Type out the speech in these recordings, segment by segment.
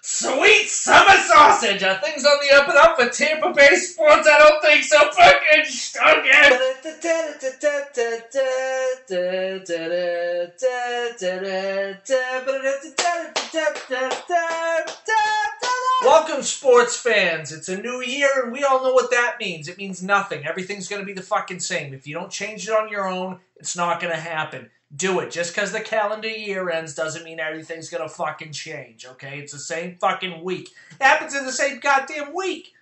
Sweet summer sausage! Are things on the up and up for Tampa Bay Sports? I don't think so. Fucking stunk Welcome, sports fans. It's a new year, and we all know what that means. It means nothing. Everything's going to be the fucking same. If you don't change it on your own, it's not going to happen. Do it. Just because the calendar year ends doesn't mean everything's going to fucking change, okay? It's the same fucking week. It happens in the same goddamn week.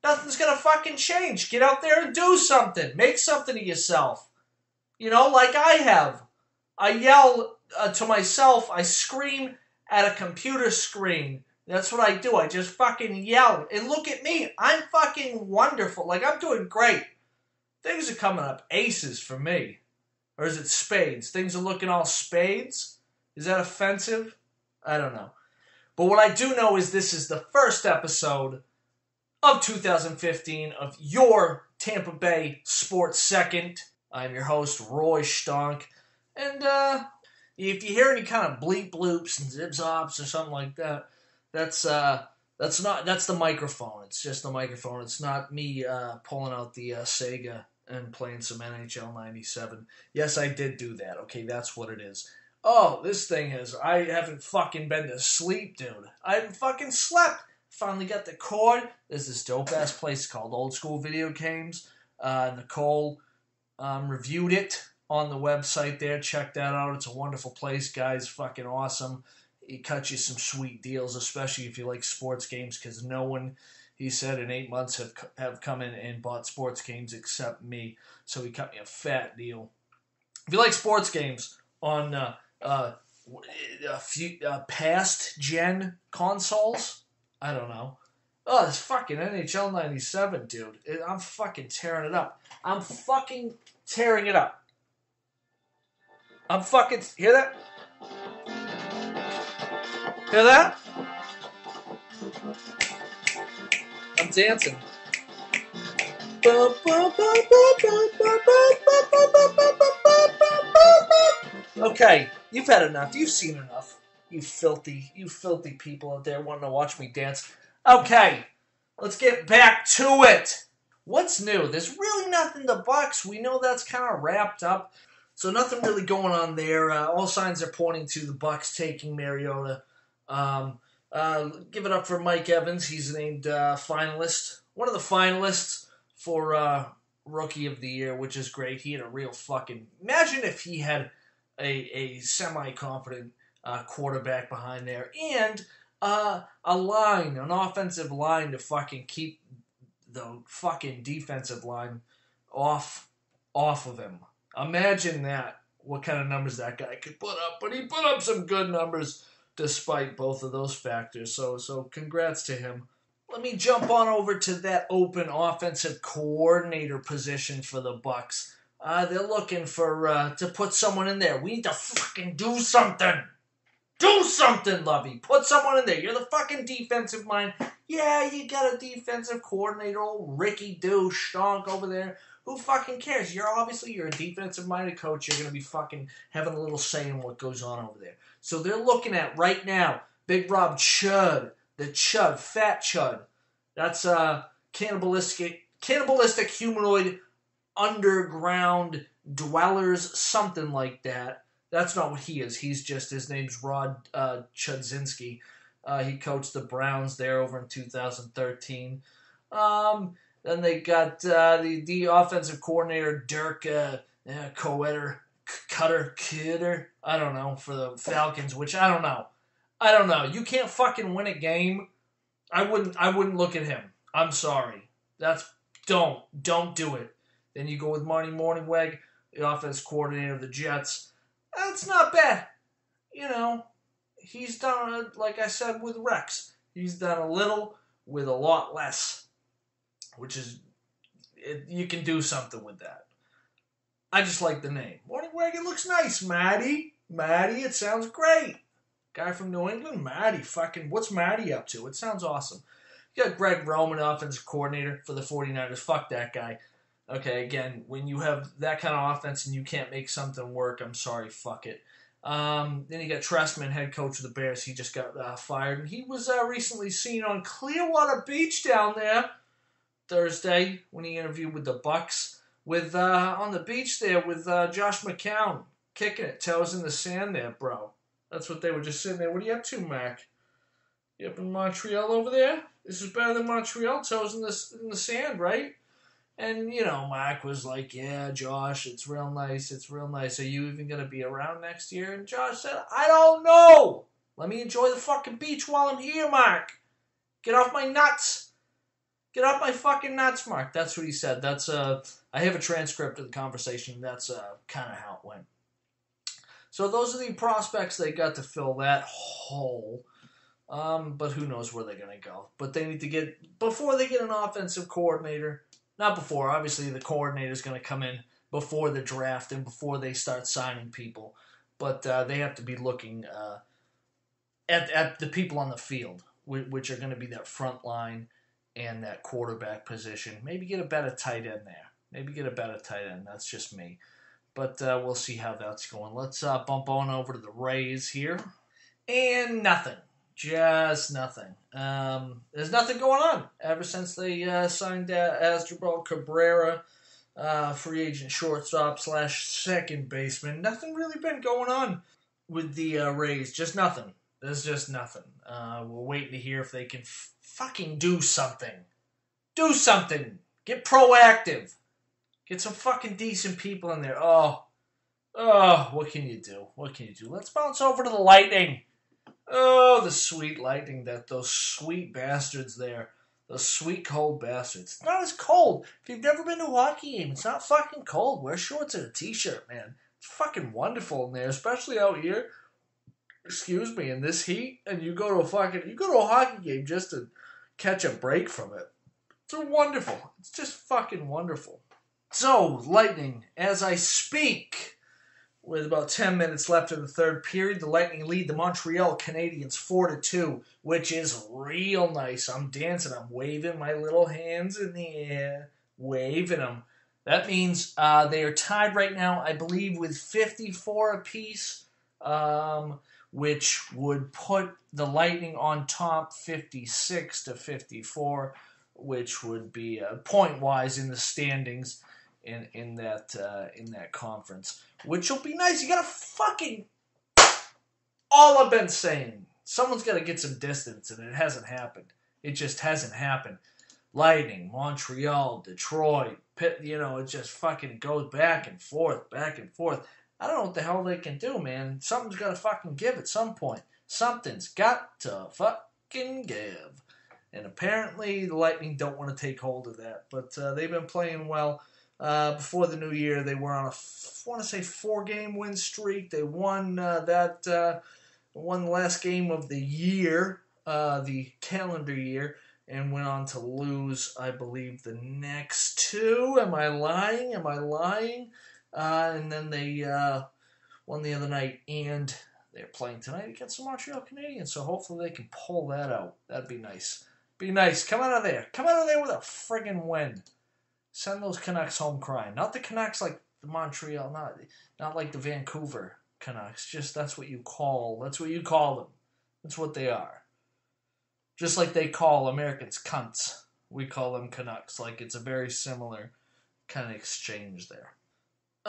Nothing's going to fucking change. Get out there and do something. Make something of yourself. You know, like I have. I yell to myself. I scream at a computer screen. That's what I do. I just fucking yell. And look at me. I'm fucking wonderful. Like, I'm doing great. Things are coming up aces for me. Or is it spades? Things are looking all spades? Is that offensive? I don't know. But what I do know is this is the first episode of 2015 of your Tampa Bay Sports Second. I'm your host, Roy Stonk. And if you hear any kind of bleep bloops and zip zops or something like that, that's the microphone. It's just the microphone. It's not me pulling out the Sega and playing some NHL 97. Yes, I did do that. Okay, that's what it is. Oh, this thing is, I haven't fucking been to sleep, dude. I haven't fucking slept. Finally got the cord. There's this dope-ass place called Old School Video Games. Nicole reviewed it on the website there. Check that out. It's a wonderful place, guys. Fucking awesome. He cut you some sweet deals, especially if you like sports games, because no one, he said, in 8 months have come in and bought sports games except me. So he cut me a fat deal. If you like sports games on past gen consoles, I don't know. Oh, this fucking NHL 97, dude. I'm fucking tearing it up. I'm fucking tearing it up. Hear that? Hear that? I'm dancing. Okay, you've had enough. You've seen enough. You filthy people out there wanting to watch me dance. Okay, let's get back to it. What's new? There's really nothing to Bucks. We know that's kind of wrapped up. So nothing really going on there. All signs are pointing to the Bucks taking Mariota. Give it up for Mike Evans. He's named finalist. One of the finalists for Rookie of the Year, which is great. He had a real fucking... Imagine if he had a semi-confident quarterback behind there. And an offensive line to fucking keep the fucking defensive line off of him. Imagine that. What kind of numbers that guy could put up. But he put up some good numbers despite both of those factors. So congrats to him. Let me jump on over to that open offensive coordinator position for the Bucks. They're looking for to put someone in there. We need to fucking do something. Do something, Lovey. Put someone in there. You're the fucking defensive mind. Yeah, you got a defensive coordinator, old Ricky Stonk over there. Who fucking cares? You're a defensive-minded coach. You're going to be fucking having a little say in what goes on over there. So they're looking at, right now, Big Rob Chud. The Chud. Fat Chud. That's cannibalistic humanoid underground dwellers, something like that. That's not what he is. His name's Rod Chudzinski. He coached the Browns there over in 2013. Then they got the offensive coordinator, Dirk Kidder, I don't know, for the Falcons, which I don't know. You can't fucking win a game. I wouldn't look at him. I'm sorry. Don't do it. Then you go with Marty Mornhinweg, the offense coordinator of the Jets. That's not bad. You know, he's done, like I said with Rex, he's done a little with a lot less. Which is, you can do something with that. I just like the name. Mornhinweg, it looks nice. Matty, it sounds great. Guy from New England, Matty. Fucking, what's Matty up to? It sounds awesome. You got Greg Roman, offensive coordinator for the 49ers. Fuck that guy. Okay, again, when you have that kind of offense and you can't make something work, I'm sorry, fuck it. Then you got Trestman, head coach of the Bears. He just got fired. And he was recently seen on Clearwater Beach down there Thursday when he interviewed with the Bucks with on the beach there with Josh McCown kicking it, toes in the sand there, bro. That's what they were just sitting there. What are you up to, Mac? You up in Montreal over there? This is better than Montreal, toes in the sand, right? And, Mac was like, yeah, Josh, it's real nice. It's real nice. Are you even going to be around next year? And Josh said, I don't know. Let me enjoy the fucking beach while I'm here, Mark. Get off my nuts. Get off my fucking nuts, Mark. That's what he said. That's I have a transcript of the conversation. That's kind of how it went. So those are the prospects they got to fill that hole. But who knows where they're going to go. But they need to get, before they get an offensive coordinator, not before, obviously the coordinator is going to come in before the draft and before they start signing people. But they have to be looking at the people on the field, which are going to be that front line and that quarterback position. Maybe get a better tight end there. That's just me. But we'll see how that's going. Let's bump on over to the Rays here. And nothing. Just nothing. There's nothing going on ever since they signed Asdrubal Cabrera, free agent shortstop / second baseman. Nothing really been going on with the Rays. Just nothing. There's just nothing. We're waiting to hear if they can fucking do something. Do something. Get proactive. Get some fucking decent people in there. Oh, what can you do? Let's bounce over to the Lightning. Oh, the sweet Lightning, those sweet bastards there. Those sweet cold bastards. It's not as cold. If you've never been to a hockey game, it's not fucking cold. Wear shorts and a t-shirt, man. It's fucking wonderful in there, especially out here. Excuse me, in this heat, and you go to a hockey game just to catch a break from it. It's wonderful. It's just fucking wonderful. So, Lightning, as I speak, with about 10 minutes left in the third period, the Lightning lead the Montreal Canadiens 4-2, which is real nice. I'm dancing. I'm waving my little hands in the air, waving them. That means they are tied right now, I believe, with 54 apiece, which would put the Lightning on top 56-54, which would be point-wise in the standings in that conference, which will be nice. You gotta fucking, all I've been saying, someone's got to get some distance, and it hasn't happened. It just hasn't happened. Lightning, Montreal, Detroit, Pitt, it just fucking goes back and forth. I don't know what the hell they can do, man. Something's got to fucking give at some point. Something's got to fucking give. And apparently the Lightning don't want to take hold of that. But they've been playing well. Before the new year, they were on a, 4-game win streak. They won the last game of the year, the calendar year, and went on to lose, I believe, the next two. Am I lying? And then they won the other night, and they're playing tonight against the Montreal Canadiens. So hopefully they can pull that out. That'd be nice. Come out of there with a friggin' win. Send those Canucks home crying. Not the Canucks like the Montreal, not like the Vancouver Canucks. Just that's what you call them. That's what they are. Just like they call Americans cunts, we call them Canucks. Like it's a very similar kind of exchange there.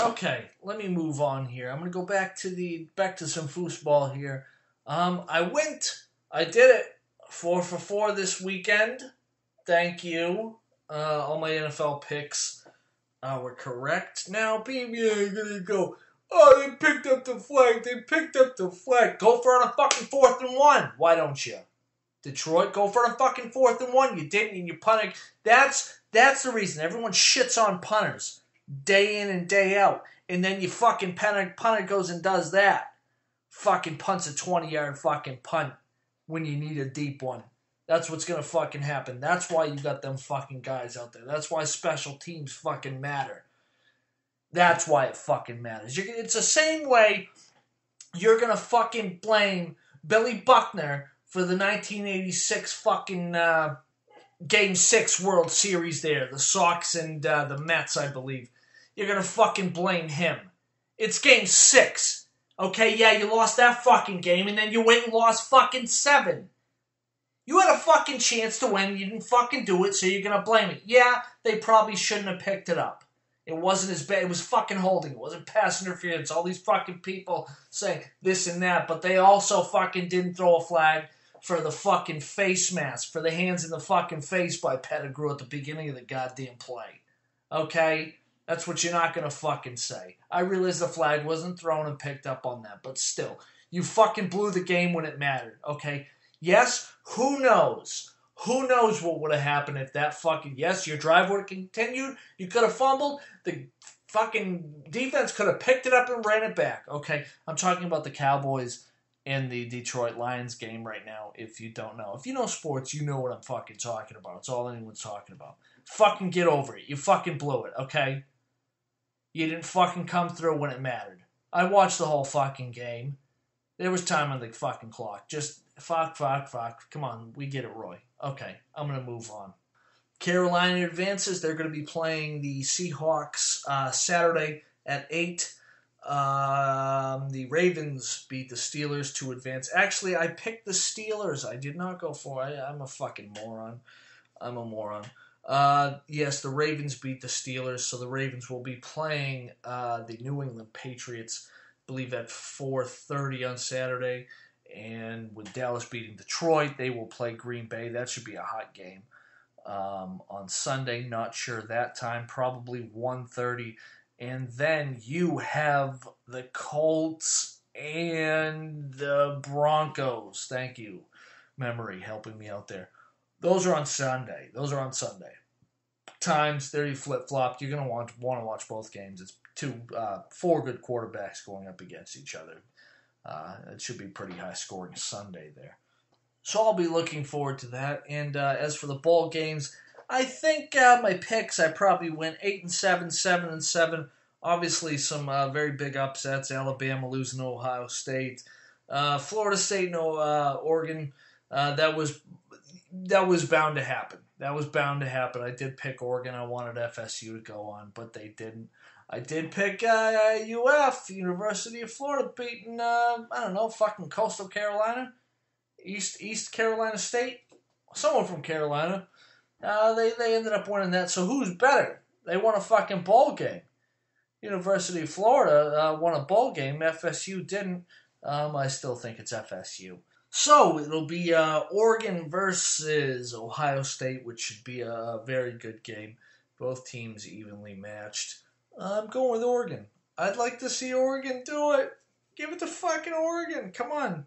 Okay, let me move on here. I'm gonna go back to some foosball here. I did it 4 for 4 this weekend. Thank you. All my NFL picks were correct. Now, baby, I'm gonna go. Oh, they picked up the flag. Go for it on a fucking 4th and 1. Why don't you? Detroit, go for it on fucking 4th and 1. You didn't, and you punted. That's the reason everyone shits on punters day in and day out. And then you fucking punter goes and does that. Fucking punts a 20-yard fucking punt when you need a deep one. That's what's going to fucking happen. That's why you got them fucking guys out there. That's why special teams fucking matter. That's why it fucking matters. It's the same way you're going to fucking blame Billy Buckner for the 1986 fucking Game 6 World Series there. The Sox and the Mets, I believe. You're going to fucking blame him. It's Game 6. Okay, yeah, you lost that fucking game, and then you went and lost fucking 7. You had a fucking chance to win, you didn't fucking do it, so you're gonna blame it. Yeah, they probably shouldn't have picked it up. It wasn't as bad. It was fucking holding. It wasn't pass interference. All these fucking people saying this and that, but they also fucking didn't throw a flag for the fucking face mask, for the hands in the fucking face by Pettigrew at the beginning of the goddamn play. Okay? That's what you're not gonna fucking say. I realize the flag wasn't thrown and picked up on that, but still, you fucking blew the game when it mattered, okay? Yes, who knows? Who knows what would have happened if that fucking... Yes, your drive would have continued. You could have fumbled. The fucking defense could have picked it up and ran it back. Okay, I'm talking about the Cowboys and the Detroit Lions game right now, if you don't know. If you know sports, you know what I'm fucking talking about. It's all anyone's talking about. Fucking get over it. You fucking blew it, okay? You didn't fucking come through when it mattered. I watched the whole fucking game. There was time on the fucking clock. Just fuck. Come on, we get it, Roy. Okay, I'm going to move on. Carolina advances. They're going to be playing the Seahawks Saturday at 8. The Ravens beat the Steelers to advance. Actually, I picked the Steelers. I did not go for it. I'm a fucking moron. I'm a moron. Yes, the Ravens beat the Steelers, so the Ravens will be playing the New England Patriots, I believe at 4:30 on Saturday. And with Dallas beating Detroit, they will play Green Bay. That should be a hot game. On Sunday, not sure that time, probably 1:30. And then you have the Colts and the Broncos. Thank you, memory, helping me out there. Those are on Sunday. Times, there you flip-flopped. You're going to want to watch both games. It's four good quarterbacks going up against each other. It should be pretty high-scoring Sunday there. So I'll be looking forward to that. And as for the bowl games, I think my picks, I probably went 8-7, 7-7. Obviously, some very big upsets. Alabama losing to Ohio State. Florida State and Oregon. That was bound to happen. I did pick Oregon. I wanted FSU to go on, but they didn't. I did pick University of Florida, beating, fucking Coastal Carolina. East Carolina State. Someone from Carolina. They ended up winning that. So who's better? They won a fucking bowl game. University of Florida won a bowl game. FSU didn't. I still think it's FSU. So it'll be Oregon versus Ohio State, which should be a very good game. Both teams evenly matched. I'm going with Oregon. I'd like to see Oregon do it. Give it to fucking Oregon. Come on.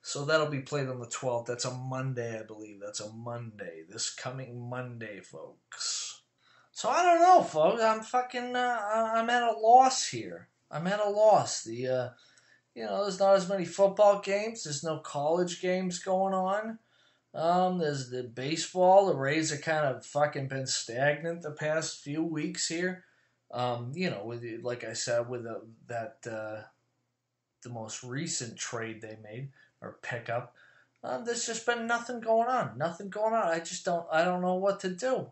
So that'll be played on the 12th. That's a Monday, I believe. That's a Monday. This coming Monday, folks. So I don't know, folks. I'm at a loss here. I'm at a loss. There's not as many football games. There's no college games going on. There's the baseball. The Rays have kind of fucking been stagnant the past few weeks here. Like I said, with the most recent trade they made or pickup, there's just been nothing going on. I don't know what to do.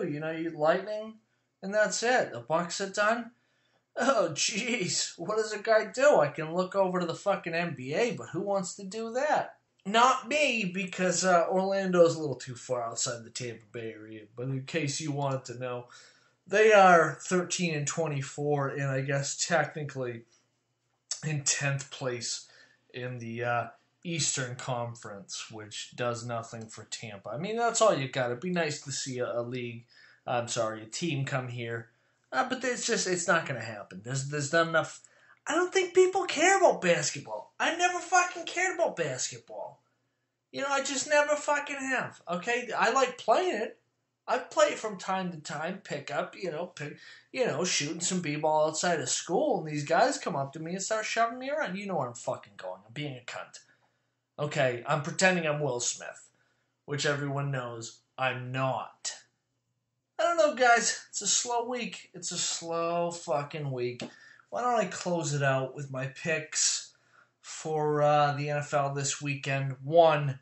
You Lightning, and that's it. The Bucks are done. Oh, jeez. What does a guy do? I can look over to the fucking NBA, but who wants to do that? Not me, because Orlando's a little too far outside the Tampa Bay area. But in case you wanted to know, they are 13-24, and I guess technically in 10th place in the Eastern Conference, which does nothing for Tampa. I mean, that's all you got. It'd be nice to see a team come here. But it's not going to happen. There's not enough. I don't think people care about basketball. I never fucking cared about basketball. I just never fucking have. Okay, I like playing it. I play it from time to time, pick up, shooting some b-ball outside of school, and these guys come up to me and start shoving me around. You know where I'm fucking going. I'm being a cunt. Okay, I'm pretending I'm Will Smith, which everyone knows I'm not. I don't know, guys. It's a slow week. It's a slow fucking week. Why don't I close it out with my picks for the NFL this weekend? One,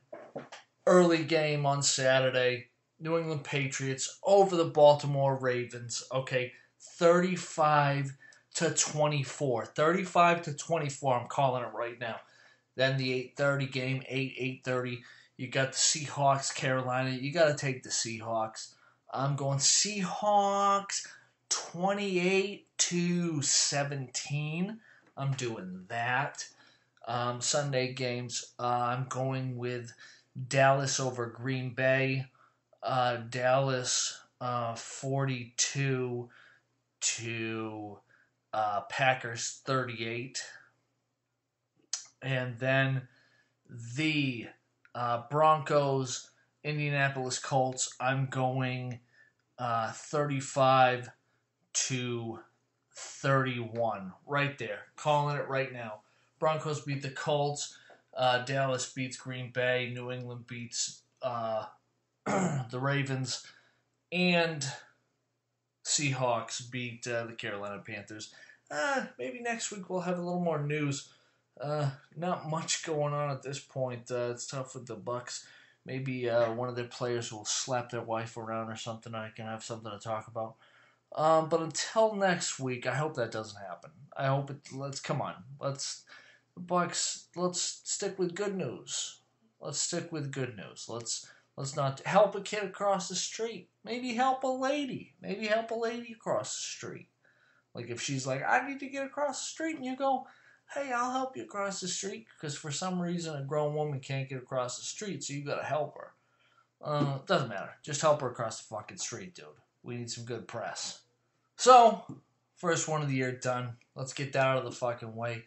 early game on Saturday. New England Patriots over the Baltimore Ravens. Okay, 35 to 24. 35 to 24. I'm calling it right now. Then the 8:30 game, 8:30. You got the Seahawks, Carolina. You got to take the Seahawks. I'm going Seahawks 28 to 17. I'm doing that. Sunday games, I'm going with Dallas over Green Bay. Dallas 42 to Packers 38. And then the Broncos, Indianapolis Colts, I'm going 35 to 31. Right there. Calling it right now. Broncos beat the Colts. Dallas beats Green Bay. New England beats the Ravens. And Seahawks beat the Carolina Panthers. Maybe next week we'll have a little more news. Not much going on at this point. It's tough with the Bucks. Maybe one of their players will slap their wife around or something. I can have something to talk about. But until next week, I hope that doesn't happen. I hope it. Let's stick with good news. Let's stick with good news. Let's not help a kid across the street. Maybe help a lady. Maybe help a lady across the street. Like if she's like, I need to get across the street, and you go, hey, I'll help you across the street, because for some reason a grown woman can't get across the street, so you gotta help her. Doesn't matter. Just help her across the fucking street, dude. We need some good press. So, first one of the year done. Let's get that out of the fucking way.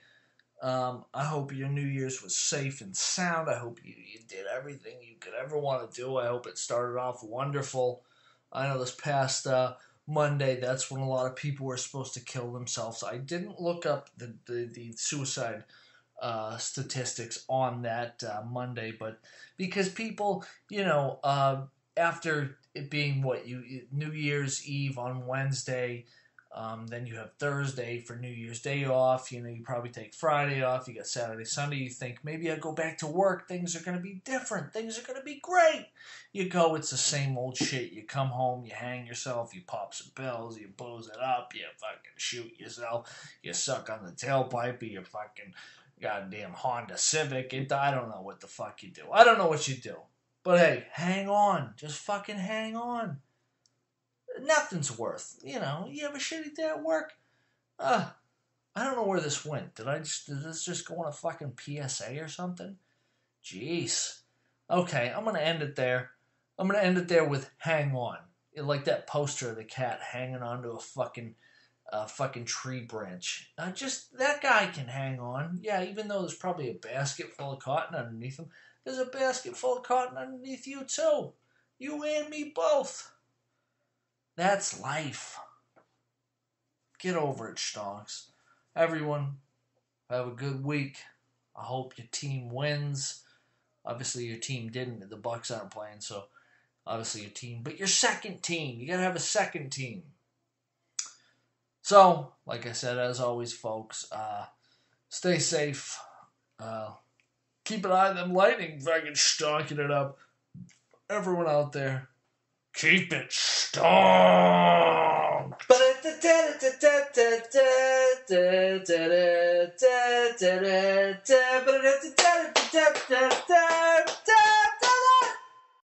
I hope your New Year's was safe and sound. I hope you did everything you could ever want to do. I hope it started off wonderful. I know this past Monday, that's when a lot of people were supposed to kill themselves. I didn't look up the suicide statistics on that Monday, but because people, after it being New Year's Eve on Wednesday, then you have Thursday for New Year's Day off. You probably take Friday off. You got Saturday, Sunday. You think, maybe I go back to work. Things are going to be different. Things are going to be great. You go, it's the same old shit. You come home, you hang yourself, you pop some pills, you booze it up, you fucking shoot yourself, you suck on the tailpipe of your fucking goddamn Honda Civic. I don't know what the fuck you do. I don't know what you do. But hey, hang on. Just fucking hang on. Nothing's worth, you have a shitty day at work. I don't know where this went. Did this just go on a fucking PSA or something? Jeez. Okay, I'm going to end it there. I'm going to end it there with hang on. Like that poster of the cat hanging onto a fucking tree branch. Just, that guy can hang on. Yeah, even though there's probably a basket full of cotton underneath him, there's a basket full of cotton underneath you too. You and me both. That's life. Get over it, stonks. Everyone, have a good week. I hope your team wins. Obviously, your team didn't. The Bucks aren't playing, so obviously your team. But your second team. You got to have a second team. So, like I said, as always, folks, stay safe. Keep an eye on them lightning fucking stonking it up. Everyone out there, keep it strong.